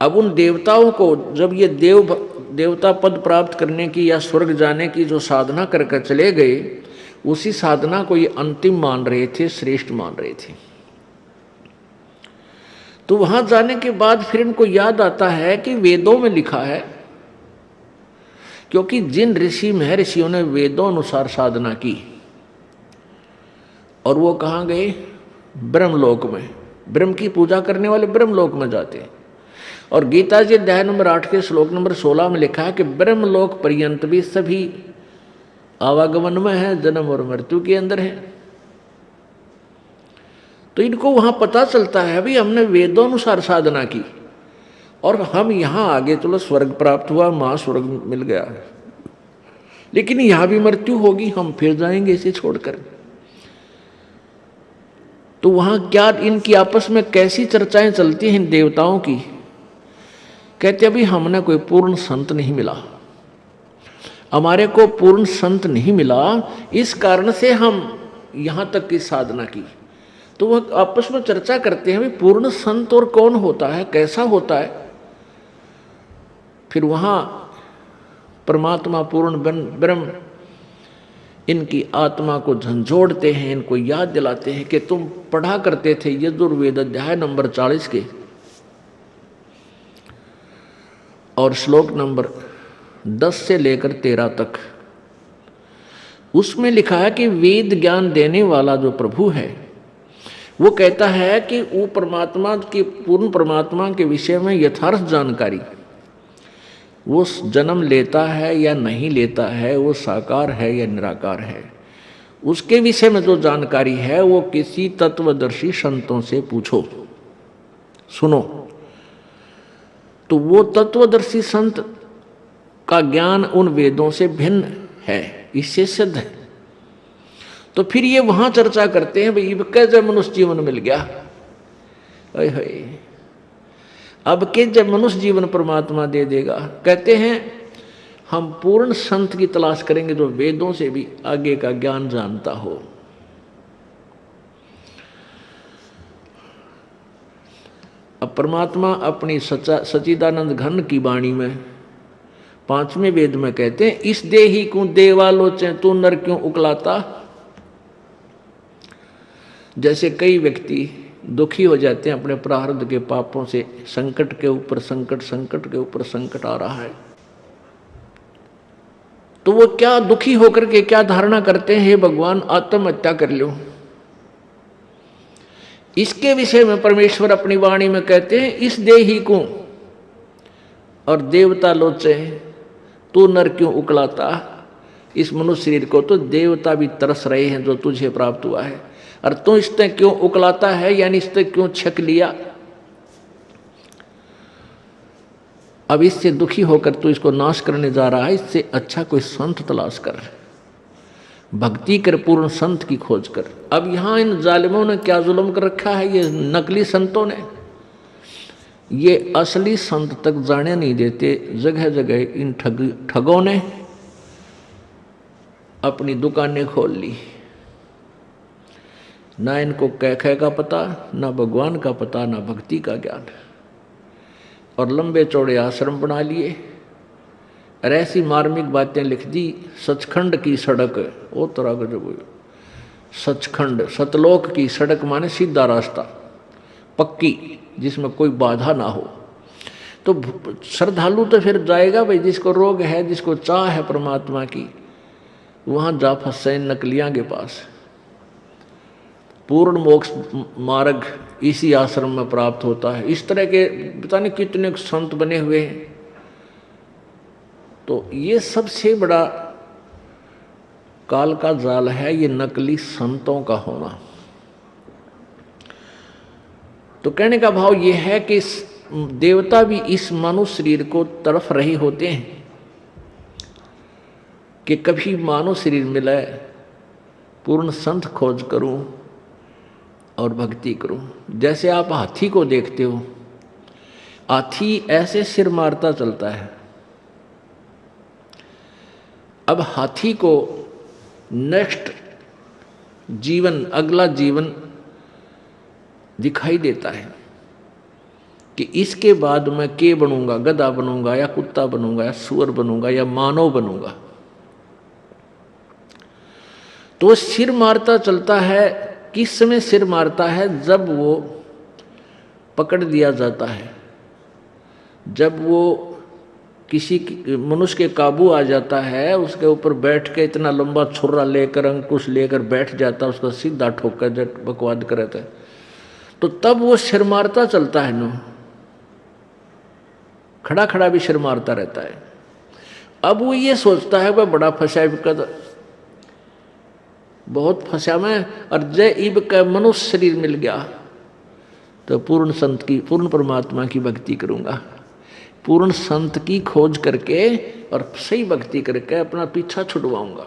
अब उन देवताओं को जब ये देवता पद प्राप्त करने की या स्वर्ग जाने की जो साधना करके चले गए, उसी साधना को ये अंतिम मान रहे थे, श्रेष्ठ मान रहे थे। तो वहां जाने के बाद फिर इनको याद आता है कि वेदों में लिखा है, क्योंकि जिन ऋषि महर्षियों ने वेदों अनुसार साधना की और वो कहाँ गए, ब्रह्मलोक में। ब्रह्म की पूजा करने वाले ब्रह्मलोक में जाते हैं। और गीता जी अध्याय नंबर 8 के श्लोक नंबर 16 में लिखा है कि ब्रह्मलोक पर्यंत भी सभी आवागमन में है, जन्म और मृत्यु के अंदर है। तो इनको वहां पता चलता है भाई हमने वेदों अनुसार साधना की और हम यहां आगे चलो स्वर्ग प्राप्त हुआ, महास्वर्ग मिल गया, लेकिन यहां भी मृत्यु होगी, हम फिर जाएंगे इसे छोड़कर। तो वहां क्या इनकी आपस में कैसी चर्चाएं चलती हैं देवताओं की। कहते अभी हमने कोई पूर्ण संत नहीं मिला, हमारे को पूर्ण संत नहीं मिला, इस कारण से हम यहां तक की साधना की। तो वह आपस में चर्चा करते हैं भाई पूर्ण संत और कौन होता है, कैसा होता है। फिर वहां परमात्मा पूर्ण ब्रह्म इनकी आत्मा को झंझोड़ते हैं, इनको याद दिलाते हैं कि तुम पढ़ा करते थे यजुर्वेद अध्याय नंबर 40 के और श्लोक नंबर 10 से लेकर 13 तक। उसमें लिखा है कि वेद ज्ञान देने वाला जो प्रभु है वो कहता है कि वो परमात्मा की, पूर्ण परमात्मा के विषय में यथार्थ जानकारी, वो जन्म लेता है या नहीं लेता है, वो साकार है या निराकार है, उसके विषय में जो जानकारी है वो किसी तत्वदर्शी संतों से पूछो, सुनो। तो वो तत्वदर्शी संत का ज्ञान उन वेदों से भिन्न है, इससे सिद्ध है। तो फिर ये वहां चर्चा करते हैं भाई कैसे मनुष्य जीवन मिल गया, अब के जब मनुष्य जीवन परमात्मा दे देगा। कहते हैं हम पूर्ण संत की तलाश करेंगे जो वेदों से भी आगे का ज्ञान जानता हो। अब परमात्मा अपनी सच्चिदानंद घन की वाणी में 5वें वेद में कहते हैं इस देही को देवालोचन तू नर क्यों उकलाता। जैसे कई व्यक्ति दुखी हो जाते हैं अपने प्रारब्ध के पापों से, संकट के ऊपर संकट, संकट के ऊपर संकट आ रहा है, तो वो क्या दुखी होकर के क्या धारणा करते हैं, हे भगवान आत्महत्या कर लो। इसके विषय में परमेश्वर अपनी वाणी में कहते हैं इस देही को और देवता लोचे तू नर क्यों उकलाता। इस मनुष्य शरीर को तो देवता भी तरस रहे हैं जो तुझे प्राप्त हुआ है, और तू इससे क्यों उकलाता है, यानी इससे क्यों छक लिया। अब इससे दुखी होकर तू इसको नाश करने जा रहा है, इससे अच्छा कोई संत तलाश कर, भक्ति कर, पूर्ण संत की खोज कर। अब यहां इन जालिमों ने क्या जुल्म कर रखा है, ये नकली संतों ने, ये असली संत तक जाने नहीं देते। जगह जगह इन ठगों ने अपनी दुकानें खोल ली, ना इनको कह का पता, ना भगवान का पता, ना भक्ति का ज्ञान, और लंबे चौड़े आश्रम बना लिए और ऐसी मार्मिक बातें लिख दी। सचखंड की सड़क, वो तरह का जो सचखंड, सतलोक की सड़क माने सीधा रास्ता, पक्की, जिसमें कोई बाधा ना हो। तो श्रद्धालु तो फिर जाएगा भाई, जिसको रोग है, जिसको चाह है परमात्मा की, वहां जा फंसे नकलियां के पास। पूर्ण मोक्ष मार्ग इसी आश्रम में प्राप्त होता है। इस तरह के पता नहीं कितने संत बने हुए हैं। तो ये सबसे बड़ा काल का जाल है, ये नकली संतों का होना। तो कहने का भाव ये है कि देवता भी इस मानव शरीर को तड़फ रहे होते हैं कि कभी मानव शरीर मिले, पूर्ण संत खोज करूं और भक्ति करूं। जैसे आप हाथी को देखते हो, हाथी ऐसे सिर मारता चलता है। अब हाथी को नेक्स्ट जीवन, अगला जीवन दिखाई देता है कि इसके बाद मैं के बनूंगा, गधा बनूंगा या कुत्ता बनूंगा या सुअर बनूंगा या मानव बनूंगा। तो सिर मारता चलता है। किस समय सिर मारता है? जब वो पकड़ दिया जाता है, जब वो किसी मनुष्य के काबू आ जाता है, उसके ऊपर बैठ के इतना लंबा छुरा लेकर अंकुश लेकर बैठ जाता है, उसका सीधा ठोकर जट बकवाद करता है, तो तब वो सिर मारता चलता है। नो खड़ा खड़ा भी सिर मारता रहता है। अब वो ये सोचता है वह बड़ा फंसा है, बहुत फंसा मैं, और जय इब का मनुष्य शरीर मिल गया तो पूर्ण संत की, पूर्ण परमात्मा की भक्ति करूंगा, पूर्ण संत की खोज करके और सही भक्ति करके अपना पीछा छुड़वाऊंगा।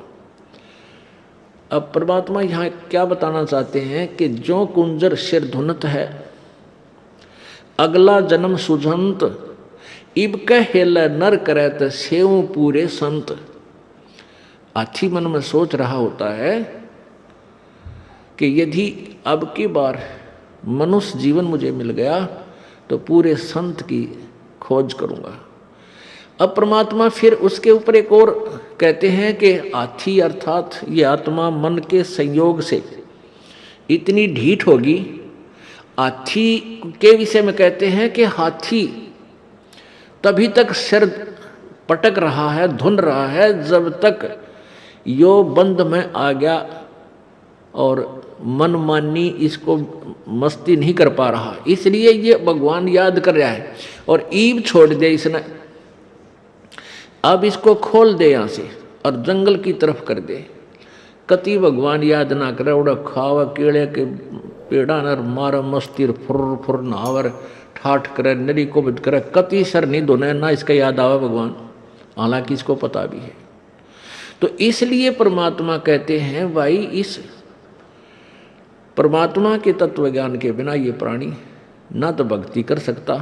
अब परमात्मा यहाँ क्या बताना चाहते हैं कि जो कुंजर सिर धुनत है, अगला जन्म सुझंत, इब कहेल नर करत सेव पूरे संत। हाथी मन में सोच रहा होता है कि यदि अब की बार मनुष्य जीवन मुझे मिल गया तो पूरे संत की खोज करूंगा। अब परमात्मा फिर उसके ऊपर एक और कहते हैं कि हाथी अर्थात ये आत्मा मन के संयोग से इतनी ढीठ होगी। हाथी के विषय में कहते हैं कि हाथी तभी तक सिर पटक रहा है, धुन रहा है, जब तक यो बंद में आ गया और मनमानी इसको मस्ती नहीं कर पा रहा, इसलिए ये भगवान याद कर रहा है। और ईब छोड़ दे इसने, अब इसको खोल दे यहाँ से और जंगल की तरफ कर दे। कति भगवान याद ना करे, उड़ा खावा केड़े के पेड़ा नर मारा मस्ती फुर फुर नहावर ठाठ करे नरी को बद करे, कति सर नहीं धोने ना इसका याद आवा भगवान, हालांकि इसको पता भी है। तो इसलिए परमात्मा कहते हैं भाई इस परमात्मा के तत्व ज्ञान के बिना ये प्राणी ना तो भक्ति कर सकता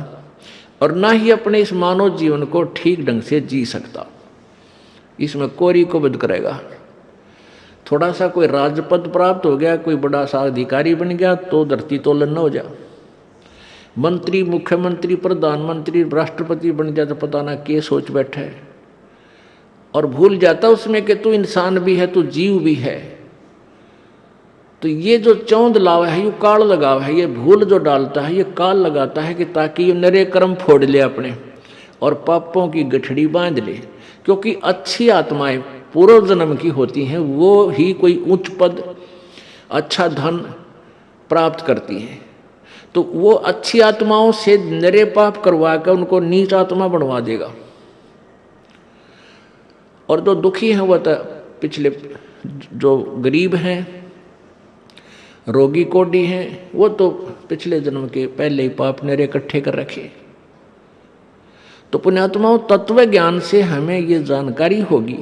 और ना ही अपने इस मानव जीवन को ठीक ढंग से जी सकता। इसमें कोरी को बद करेगा। थोड़ा सा कोई राजपद प्राप्त हो गया, कोई बड़ा सा अधिकारी बन गया तो धरती तोलन न हो जा, मंत्री मुख्यमंत्री प्रधानमंत्री राष्ट्रपति बन जाए तो पता ना क्या सोच बैठा है, और भूल जाता उसमें कि तू इंसान भी है, तू जीव भी है। तो ये जो चौंध लावा है, ये काल लगावा है, ये भूल जो डालता है ये काल लगाता है कि ताकि ये नरे कर्म फोड़ ले अपने और पापों की गठड़ी बांध ले। क्योंकि अच्छी आत्माएं पूर्व जन्म की होती हैं, वो ही कोई उच्च पद अच्छा धन प्राप्त करती हैं। तो वो अच्छी आत्माओं से नरे पाप करवा कर उनको नीच आत्मा बनवा देगा। और जो दुखी हैं वह तो पिछले जो गरीब हैं, रोगी कोडी हैं, वो तो पिछले जन्म के पहले ही पाप नरे इकट्ठे कर रखे। तो पुण्यात्माओं तत्व ज्ञान से हमें ये जानकारी होगी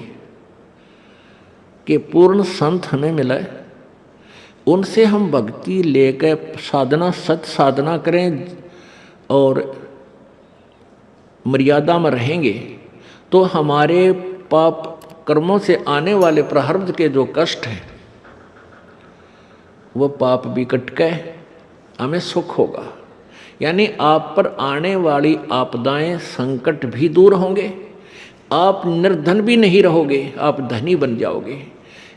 कि पूर्ण संत हमें मिला है, उनसे हम भक्ति लेकर साधना सत साधना करें और मर्यादा में रहेंगे तो हमारे पाप कर्मों से आने वाले प्रारब्ध के जो कष्ट हैं वो पाप भी कट के हमें सुख होगा। यानी आप पर आने वाली आपदाएं संकट भी दूर होंगे, आप निर्धन भी नहीं रहोगे, आप धनी बन जाओगे।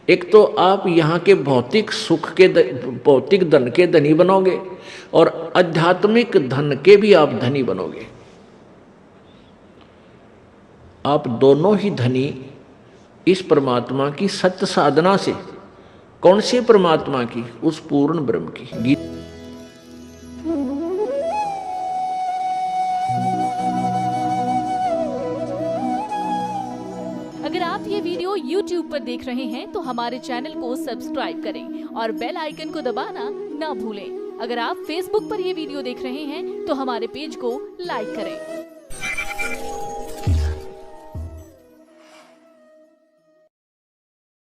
एक तो आप यहाँ के भौतिक सुख के भौतिक धन के धनी बनोगे और आध्यात्मिक धन के भी आप धनी बनोगे। आप दोनों ही धनी इस परमात्मा की सत्य साधना से। कौन से परमात्मा की? उस पूर्ण ब्रह्म की। अगर आप ये वीडियो YouTube पर देख रहे हैं तो हमारे चैनल को सब्सक्राइब करें और बेल आइकन को दबाना ना भूलें। अगर आप Facebook पर ये वीडियो देख रहे हैं तो हमारे पेज को लाइक करें।